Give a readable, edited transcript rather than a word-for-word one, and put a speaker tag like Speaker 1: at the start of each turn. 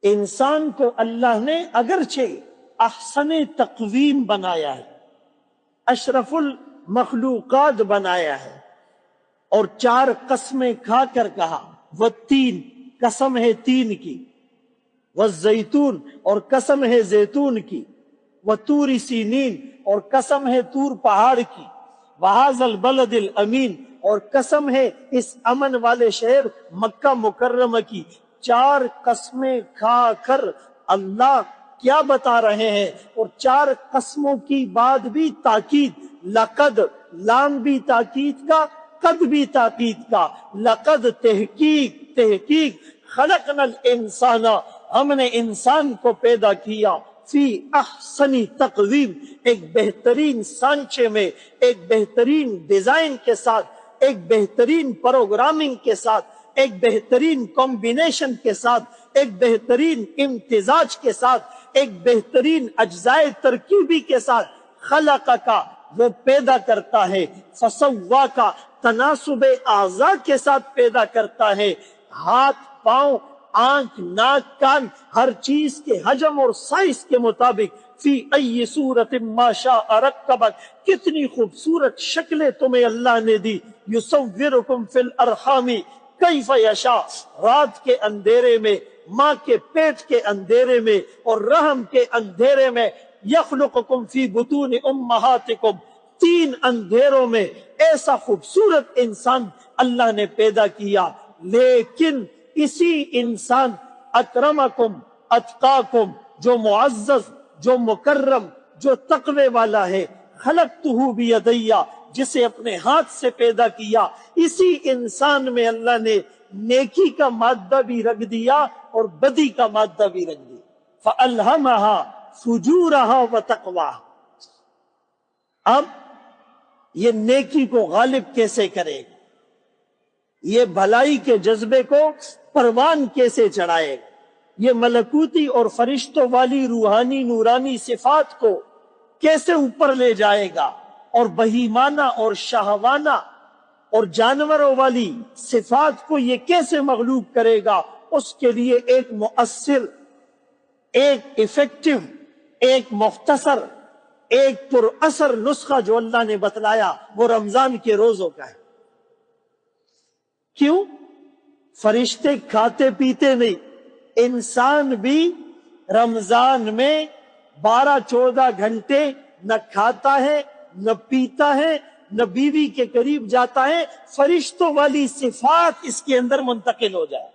Speaker 1: انسان کو اللہ نے اگرچہ احسن تقویم بنایا ہے، اشرف المخلوقات بنایا ہے، اور 4 قسمیں کھا کر کہا، والتین قسم ہے تین کی، والزیتون اور قسم ہے زیتون کی، وطور سینین اور قسم ہے طور پہاڑ کی، وہذا البلد الامین اور قسم ہے اس امن والے شہر مکہ مکرمہ کی۔ 4 قسمیں کھا کر اللہ کیا بتا رہے ہیں، اور 4 قسموں کی بعد بھی تاکید، لقد، لام بھی تاکید کا، قد بھی تاکید کا، لقد تحقیق خلقنا الانسان، ہم نے انسان کو پیدا کیا، فی احسنی تقویم، ایک بہترین سانچے میں، ایک بہترین ڈیزائن کے ساتھ، ایک بہترین پروگرامنگ کے ساتھ، ایک بہترین کمبینیشن کے ساتھ، ایک بہترین امتزاج کے ساتھ، ایک بہترین اجزائے ترکیبی کے ساتھ، خلق کا وہ پیدا کرتا ہے، فسوا کا تناسب اعضاء کے ساتھ پیدا کرتا ہے، ہاتھ پاؤں آنکھ ناک کان ہر چیز کے حجم اور سائز کے مطابق، فی ای صورت ما شاء رکبک، کتنی خوبصورت شکلیں تمہیں اللہ نے دی، یصورکم فی الارحام کیف یشاء، رات کے اندھیرے میں، ماں کے پیٹ کے اندھیرے میں اور رحم کے اندھیرے میں، یخلقکم فی بطون امہاتکم، 3 اندھیروں میں ایسا خوبصورت انسان اللہ نے پیدا کیا، لیکن اسی انسان اکرمکم اتقاکم، جو معزز، جو مکرم، جو تقوی والا ہے، خلقتہ بیدیا، جسے اپنے ہاتھ سے پیدا کیا، اسی انسان میں اللہ نے نیکی کا مادہ بھی رکھ دیا اور بدی کا مادہ بھی رکھ دیا، فَأَلْهَمَهَا فُجُورَهَا وَتَقْوَاهَا۔ اب یہ نیکی کو غالب کیسے کرے گا، یہ بھلائی کے جذبے کو پروان کیسے چڑھائے گا، یہ ملکوتی اور فرشتوں والی روحانی نورانی صفات کو کیسے اوپر لے جائے گا، اور بہیمانہ اور شہوانہ اور جانوروں والی صفات کو یہ کیسے مغلوب کرے گا، اس کے لیے ایک مؤثر، ایک ایفیکٹو، ایک مختصر، ایک پر اثر نسخہ جو اللہ نے بتلایا وہ رمضان کے روزوں کا ہے۔ کیوں؟ فرشتے کھاتے پیتے نہیں، انسان بھی رمضان میں 12-14 گھنٹے نہ کھاتا ہے نہ پیتا ہے نہ بیوی کے قریب جاتا ہے، فرشتوں والی صفات اس کے اندر منتقل ہو جائے۔